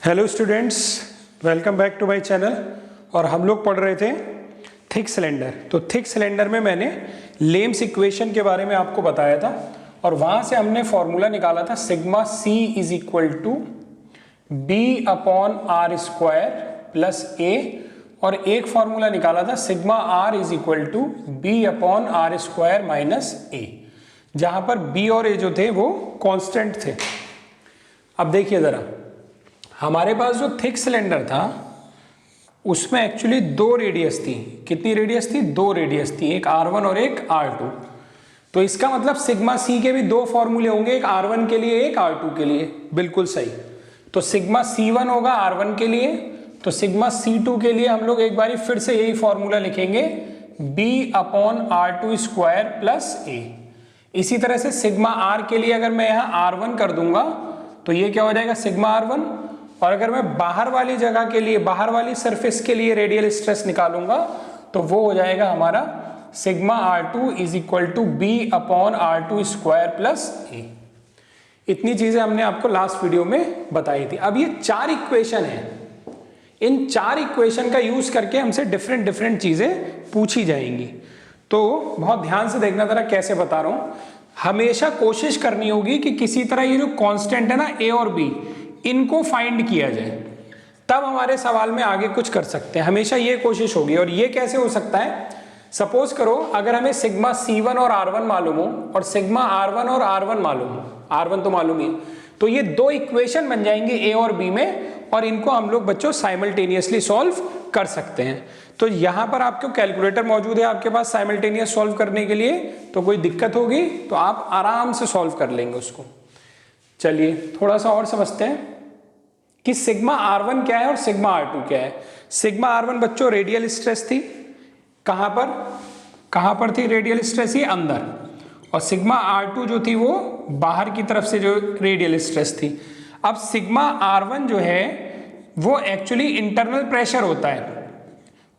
Hello students, welcome back to my channel. और हम लोग पढ़ रहे थे थिक सिलेंडर। तो थिक सिलेंडर में मैंने लेम्स इक्वेशन के बारे में आपको बताया था और वहाँ से हमने फॉर्मूला निकाला था sigma c is equal to b upon r square plus a, और एक फॉर्मूला निकाला था sigma r is equal to b upon r square minus a, जहाँ पर बी और ए जो थे वो कांस्टेंट थे। अब देखिए ज़रा, हमारे पास जो थिक सिलेंडर था उसमें एक्चुअली दो रेडियस थी। कितनी रेडियस थी? दो रेडियस थी, एक R1 और एक R2। तो इसका मतलब सिग्मा सी के भी दो फॉर्मूले होंगे, एक R1 के लिए एक R2 के लिए। बिल्कुल सही। तो सिग्मा C1 होगा R1 के लिए, तो सिग्मा C2 के लिए हम लोग एक बारी फिर से यही फॉर्मूला लिखेंगे B upon R2 square plus A। इसी तरह से सिग्मा R के लिए अगर मैं यहाँ R1 कर दूंगा तो ये क्या हो जाएगा? Sigma R1। और अगर मैं बाहर वाली जगह के लिए, बाहर वाली सरफेस के लिए रेडियल स्ट्रेस निकालूंगा तो वो हो जाएगा हमारा sigma R2 is equal to b upon R2 square plus a. इतनी चीजें हमने आपको लास्ट वीडियो में बताई थी। अब ये चार इक्वेशन है, इन चार इक्वेशन का यूज करके हमसे डिफरेंट डिफरेंट चीजें पूछी जाएंगी। तो बहुत ध्यान से देखना जरा कैसे बता रहा हूं। हमेशा कोशिश करनी होगी कि किसी तरह ये जो कांस्टेंट है ना ए और बी, इनको फाइंड किया जाए, तब हमारे सवाल में आगे कुछ कर सकते हैं। हमेशा ये कोशिश होगी। और ये कैसे हो सकता है? सपोज करो अगर हमें सिग्मा C1 और R1 मालूम हो और सिग्मा R1 और R1 मालूम हो, R1 तो मालूम ही है, तो ये दो इक्वेशन बन जाएंगे ए और बी में, और इनको हम लोग बच्चों साइमल्टेनियसली सॉल्व कर सकते हैं। तो यहां पर आपको कैलकुलेटर मौजूद है आपके पास साइमल्टेनियस सॉल्व करने के लिए, तो कोई दिक्कत होगी तो आप आराम से सॉल्व कर लेंगे उसको। चलिए थोड़ा सा और समझते हैं कि सिग्मा R1 क्या है और सिग्मा R2 क्या है। सिग्मा R1 बच्चों रेडियल स्ट्रेस थी। कहां पर थी रेडियल स्ट्रेस? ये अंदर। और सिग्मा R2 जो थी वो बाहर की तरफ से जो रेडियल स्ट्रेस थी। अब सिग्मा R1 जो है वो एक्चुअली इंटरनल प्रेशर होता है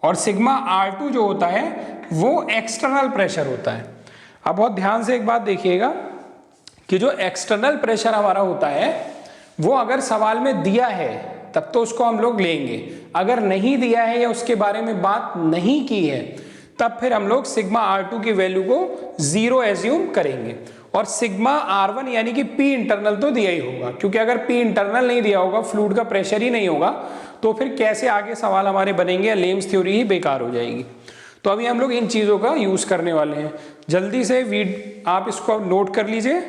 और सिग्मा R2 जो होता है वो एक्सटर्नल प्रेशर होता है। अब बहुत ध्यान से एक बात देखिएगा कि जो एक्सटर्नल प्रेशर हमारा होता है वो अगर सवाल में दिया है तब तो उसको हम लोग लेंगे, अगर नहीं दिया है या उसके बारे में बात नहीं की है तब फिर हम लोग सिग्मा R2 की वैल्यू को 0 एज्यूम करेंगे। और सिग्मा R1 यानी कि P इंटरनल तो दिया ही होगा, क्योंकि अगर P इंटरनल नहीं दिया होगा, फ्लूइड का प्रेशर ही नहीं होगा, तो फिर कैसे आगे सवाल हमारे बनेंगे? या लेम्स थ्योरी ही बेकार हो जाएगी। तो अभी हम लोग इन चीजों का यूज करने वाले हैं। जल्दी से आप इसको नोट कर लीजिए।